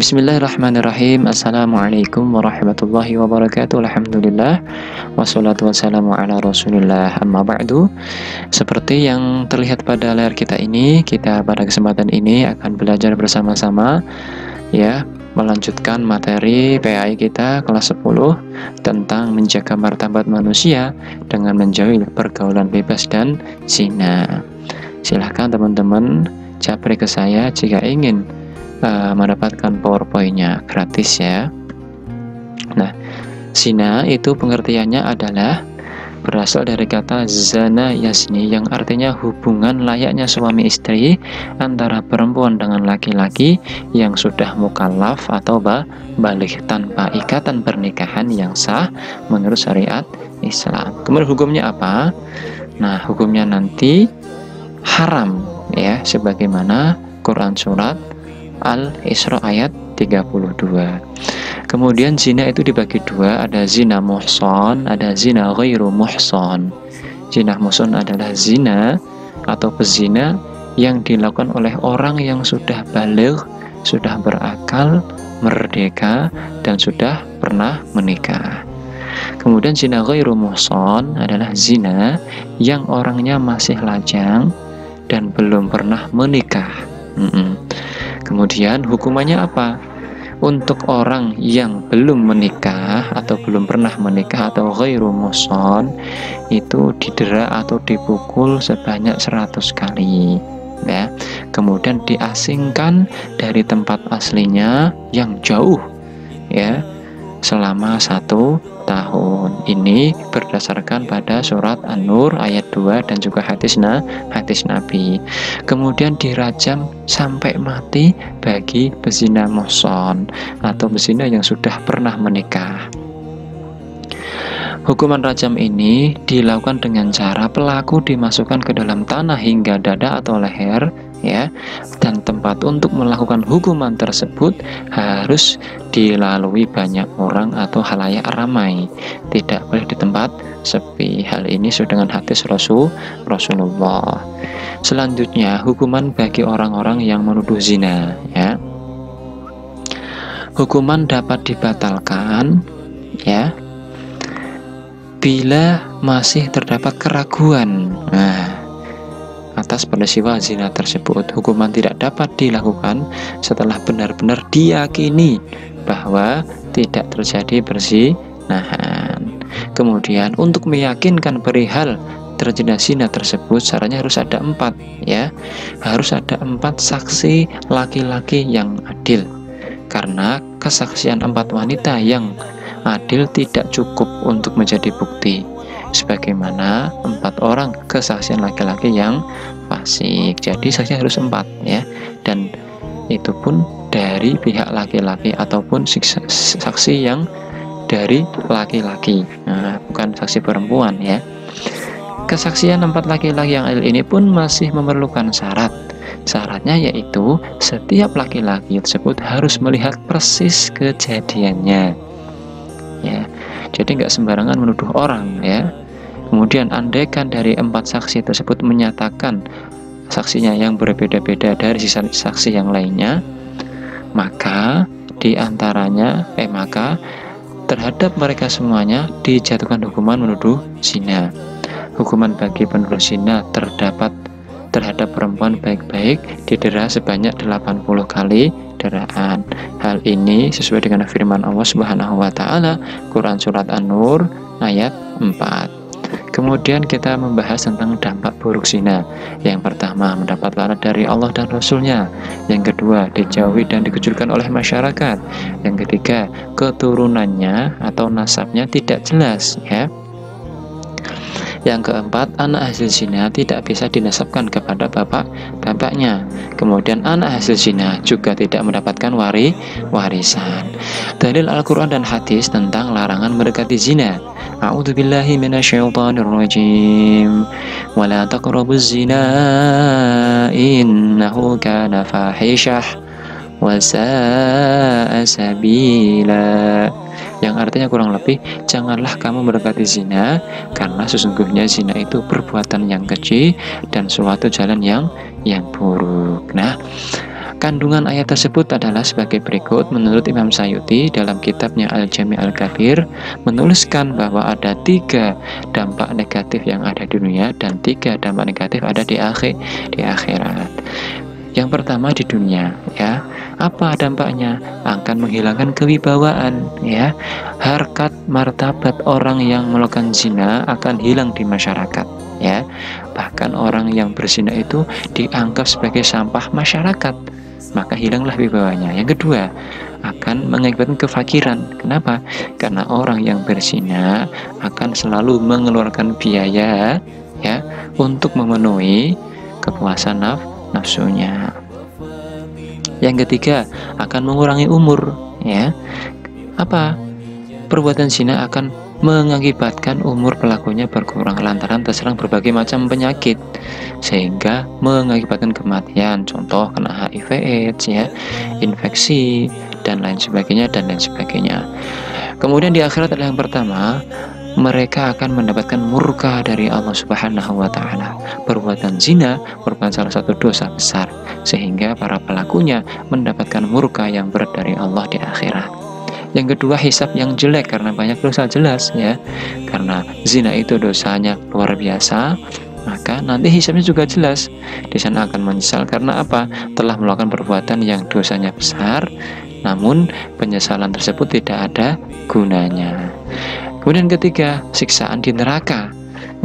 Bismillahirrahmanirrahim. Assalamualaikum warahmatullahi wabarakatuh. Alhamdulillah. Wassalatu wassalamu ala rasulillah. Amma ba'du. Seperti yang terlihat pada layar kita ini, kita pada kesempatan ini akan belajar bersama-sama ya, melanjutkan materi PAI kita kelas 10 tentang menjaga martabat manusia dengan menjauhi pergaulan bebas dan zina. Silahkan teman-teman japri ke saya jika ingin mendapatkan PowerPoint-nya gratis ya. Nah, zina itu pengertiannya adalah berasal dari kata zana yazni yang artinya hubungan layaknya suami istri antara perempuan dengan laki-laki yang sudah mukallaf atau balik tanpa ikatan pernikahan yang sah menurut syariat Islam. Kemudian hukumnya apa? Nah, hukumnya nanti haram ya, sebagaimana Quran surat Al-Isra ayat 32. Kemudian zina itu dibagi dua, ada zina muhson, ada zina ghairu muhson. Zina muhson adalah zina atau pezina yang dilakukan oleh orang yang sudah baligh, sudah berakal, merdeka, dan sudah pernah menikah. Kemudian zina ghairu muhson adalah zina yang orangnya masih lajang dan belum pernah menikah. Kemudian hukumannya apa? Untuk orang yang belum menikah atau belum pernah menikah atau ghairu muhson itu didera atau dipukul sebanyak 100 kali ya. Kemudian diasingkan dari tempat aslinya yang jauh ya selama 1 tahun. Ini berdasarkan pada surat An-Nur ayat 2 dan juga hadis Nabi. Kemudian dirajam sampai mati bagi pezina muhson atau pezina yang sudah pernah menikah. Hukuman rajam ini dilakukan dengan cara pelaku dimasukkan ke dalam tanah hingga dada atau leher ya, dan tempat untuk melakukan hukuman tersebut harus dilalui banyak orang atau halayak ramai, tidak boleh di tempat sepi. Hal ini sesuai dengan hadis Rasulullah. Selanjutnya hukuman bagi orang-orang yang menuduh zina ya. Hukuman dapat dibatalkan ya bila masih terdapat keraguan atas peristiwa zina tersebut. Hukuman tidak dapat dilakukan setelah benar-benar diyakini bahwa tidak terjadi perzinahan. Kemudian untuk meyakinkan perihal terjadinya zina tersebut, syaratnya harus ada 4 ya. Harus ada 4 saksi laki-laki yang adil. Karena kesaksian 4 wanita yang adil tidak cukup untuk menjadi bukti, sebagaimana 4 orang kesaksian laki-laki yang fasik. Jadi saksinya harus 4 ya, dan itu pun dari pihak laki-laki ataupun saksi yang dari laki-laki, bukan saksi perempuan ya. Kesaksian 4 laki-laki yang adil ini pun masih memerlukan syarat. Syaratnya yaitu setiap laki-laki tersebut harus melihat persis kejadiannya ya. Jadi nggak sembarangan menuduh orang ya. Kemudian andaikan dari 4 saksi tersebut menyatakan saksinya yang berbeda-beda dari sisa saksi yang lainnya, maka maka terhadap mereka semuanya dijatuhkan hukuman menuduh zina. Hukuman bagi penuduh zina terhadap perempuan baik-baik didera sebanyak 80 kali deraan. Hal ini sesuai dengan firman Allah Subhanahu wa taala Quran surat An-Nur ayat 4. Kemudian kita membahas tentang dampak buruk zina. Yang pertama, mendapat laknat dari Allah dan Rasulnya. Yang kedua, dijauhi dan dikucilkan oleh masyarakat. Yang ketiga, keturunannya atau nasabnya tidak jelas ya. Yang keempat, anak hasil zina tidak bisa dinasabkan kepada bapaknya. Kemudian anak hasil zina juga tidak mendapatkan warisan. Dalil Al-Quran dan hadis tentang larangan mendekati zina. A'udzubillahi minasyaitonirrajim. Wa la taqrabuz zina innahu kana fahisyah wa sa'a sabila. Yang artinya kurang lebih, janganlah kamu mendekati zina, karena sesungguhnya zina itu perbuatan yang keji dan suatu jalan yang buruk. Nah, Kandungan ayat tersebut adalah sebagai berikut. Menurut Imam Sayuti dalam kitabnya Al-Jami' Al-Kabir menuliskan bahwa ada 3 dampak negatif yang ada di dunia dan 3 dampak negatif ada di akhirat. Yang pertama di dunia, ya. Apa dampaknya? Akan menghilangkan kewibawaan, ya. Harkat martabat orang yang melakukan zina akan hilang di masyarakat, ya. Bahkan orang yang berzina itu dianggap sebagai sampah masyarakat, maka hilanglah wibawanya. Yang kedua, akan mengakibatkan kefakiran. Kenapa? Karena orang yang berzina akan selalu mengeluarkan biaya, ya, untuk memenuhi kepuasan nafsunya. Yang ketiga, akan mengurangi umur, ya. Apa? Perbuatan zina akan mengakibatkan umur pelakunya berkurang lantaran terserang berbagai macam penyakit sehingga mengakibatkan kematian, contoh kena HIV/AIDS, ya, infeksi dan lain sebagainya. Kemudian di akhirat adalah yang pertama, mereka akan mendapatkan murka dari Allah Subhanahu wa Ta'ala. Perbuatan zina merupakan salah satu dosa besar, sehingga para pelakunya mendapatkan murka yang berat dari Allah di akhirat. Yang kedua, hisab yang jelek karena banyak dosa, jelas, ya. Karena zina itu dosanya luar biasa, maka nanti hisabnya juga jelas. Di sana akan menyesal karena apa? Telah melakukan perbuatan yang dosanya besar, namun penyesalan tersebut tidak ada gunanya. Kemudian ketiga, siksaan di neraka.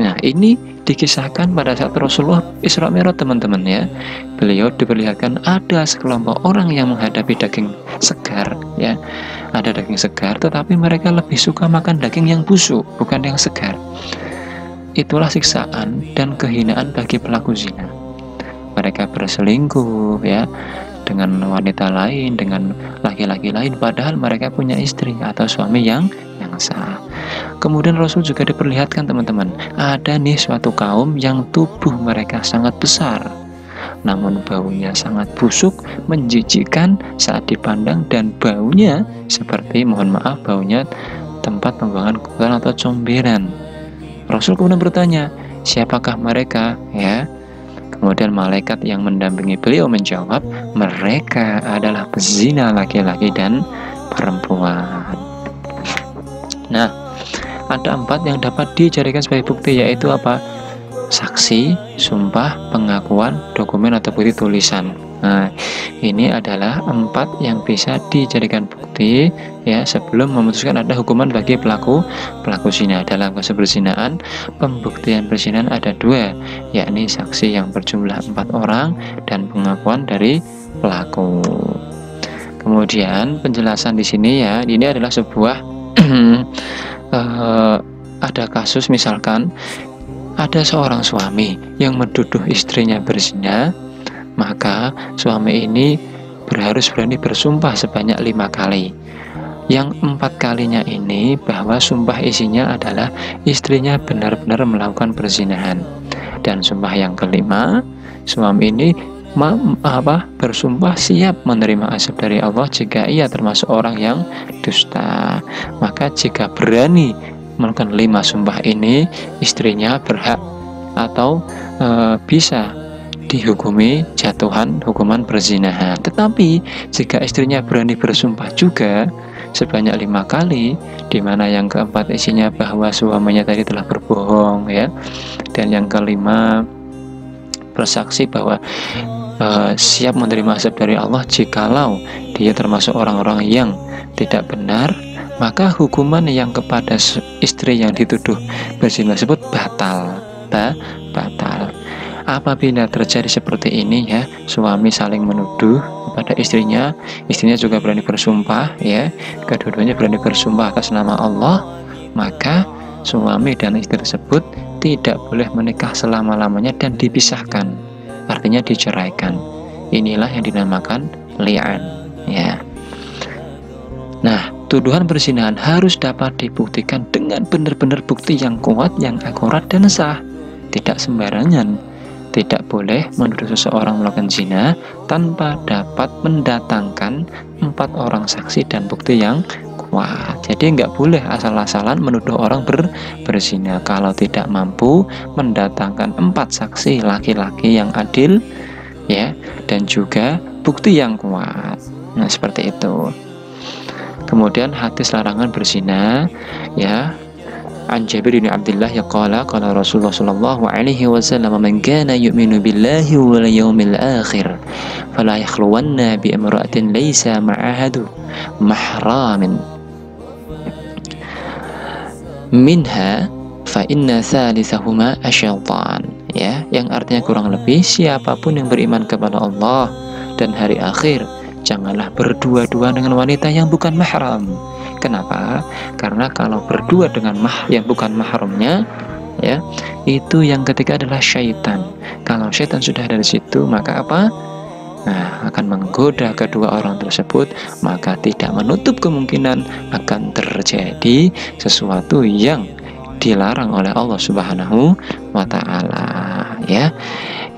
Nah, ini dikisahkan pada saat Rasulullah Isra Mi'raj, teman-teman, ya. Beliau diperlihatkan ada sekelompok orang yang menghadapi daging segar, ya. Ada daging segar, tetapi mereka lebih suka makan daging yang busuk, bukan yang segar. Itulah siksaan dan kehinaan bagi pelaku zina. Mereka berselingkuh, ya, dengan wanita lain, dengan laki-laki lain, padahal mereka punya istri atau suami yang sah. Kemudian Rasul juga diperlihatkan, teman-teman, ada nih suatu kaum yang tubuh mereka sangat besar, namun baunya sangat busuk, menjijikkan saat dipandang, dan baunya seperti, mohon maaf, baunya tempat pembuangan kotoran atau comberan. Rasul kemudian bertanya, siapakah mereka, ya? Kemudian malaikat yang mendampingi beliau menjawab, mereka adalah pezina laki-laki dan perempuan. Nah, ada 4 yang dapat dijadikan sebagai bukti, yaitu apa? Saksi, sumpah, pengakuan, dokumen atau bukti tulisan. Nah, ini adalah 4 yang bisa dijadikan bukti, ya, sebelum memutuskan ada hukuman bagi pelaku zina. Dalam kasus perzinaan, pembuktian perzinahan ada 2, yakni saksi yang berjumlah 4 orang dan pengakuan dari pelaku. Kemudian penjelasan di sini, ya, ini adalah sebuah ada kasus, misalkan ada seorang suami yang menuduh istrinya berzina, maka suami ini harus berani bersumpah sebanyak 5 kali. Yang 4 kalinya ini bahwa sumpah isinya adalah istrinya benar-benar melakukan perzinahan. Dan sumpah yang kelima, suami ini bersumpah siap menerima azab dari Allah jika ia termasuk orang yang dusta. Maka jika berani melakukan 5 sumpah ini, istrinya berhak atau bisa dihukumi jatuhan hukuman perzinahan. Tetapi jika istrinya berani bersumpah juga sebanyak 5 kali, di mana yang keempat isinya bahwa suaminya tadi telah berbohong, ya, dan yang kelima bersaksi bahwa siap menerima azab dari Allah jikalau dia termasuk orang-orang yang tidak benar, maka hukuman yang kepada istri yang dituduh berzina tersebut batal. Apabila terjadi seperti ini, ya, suami saling menuduh kepada istrinya juga berani bersumpah, ya, kedua-duanya berani bersumpah atas nama Allah, maka suami dan istri tersebut tidak boleh menikah selama-lamanya dan dipisahkan, artinya diceraikan. Inilah yang dinamakan li'an, ya. Nah, tuduhan perzinahan harus dapat dibuktikan dengan benar-benar bukti yang kuat, yang akurat dan sah. Tidak sembarangan. Tidak boleh menuduh seseorang melakukan zina tanpa dapat mendatangkan 4 orang saksi dan bukti yang kuat. Jadi nggak boleh asal-asalan menuduh orang berzina kalau tidak mampu mendatangkan 4 saksi laki-laki yang adil, ya, dan juga bukti yang kuat. Nah, seperti itu. Kemudian hadis larangan berzina, ya. An Jabir bin Abdullah qala qala Rasulullah sallallahu alaihi wasallam man kana yu'minu billahi wal yawmil akhir fala yakhluwanna bi imra'atin laysa ma'ahadu mahramin minha fa inna thalithahuma asyaitan, ya, yang artinya kurang lebih siapapun yang beriman kepada Allah dan hari akhir janganlah berdua-dua dengan wanita yang bukan mahram. Kenapa? Karena kalau berdua dengan yang bukan mahramnya, ya, itu yang ketiga adalah syaitan. Kalau syaitan sudah ada di situ, maka apa? Nah, akan menggoda kedua orang tersebut, maka tidak menutup kemungkinan akan terjadi sesuatu yang dilarang oleh Allah Subhanahu wa Ta'ala, ya.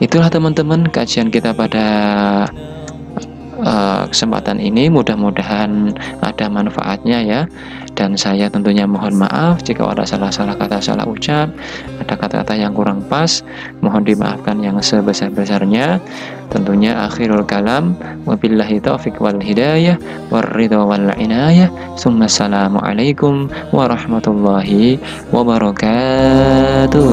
Itulah teman-teman kajian kita pada kesempatan ini, mudah-mudahan ada manfaatnya, ya. Dan saya tentunya mohon maaf jika ada salah-salah kata, salah ucap, ada kata-kata yang kurang pas, mohon dimaafkan yang sebesar-besarnya. Tentunya akhirul kalam, wabillahi taufiq wal hidayah warridha wal inayah. Assalamualaikum warahmatullahi wabarakatuh.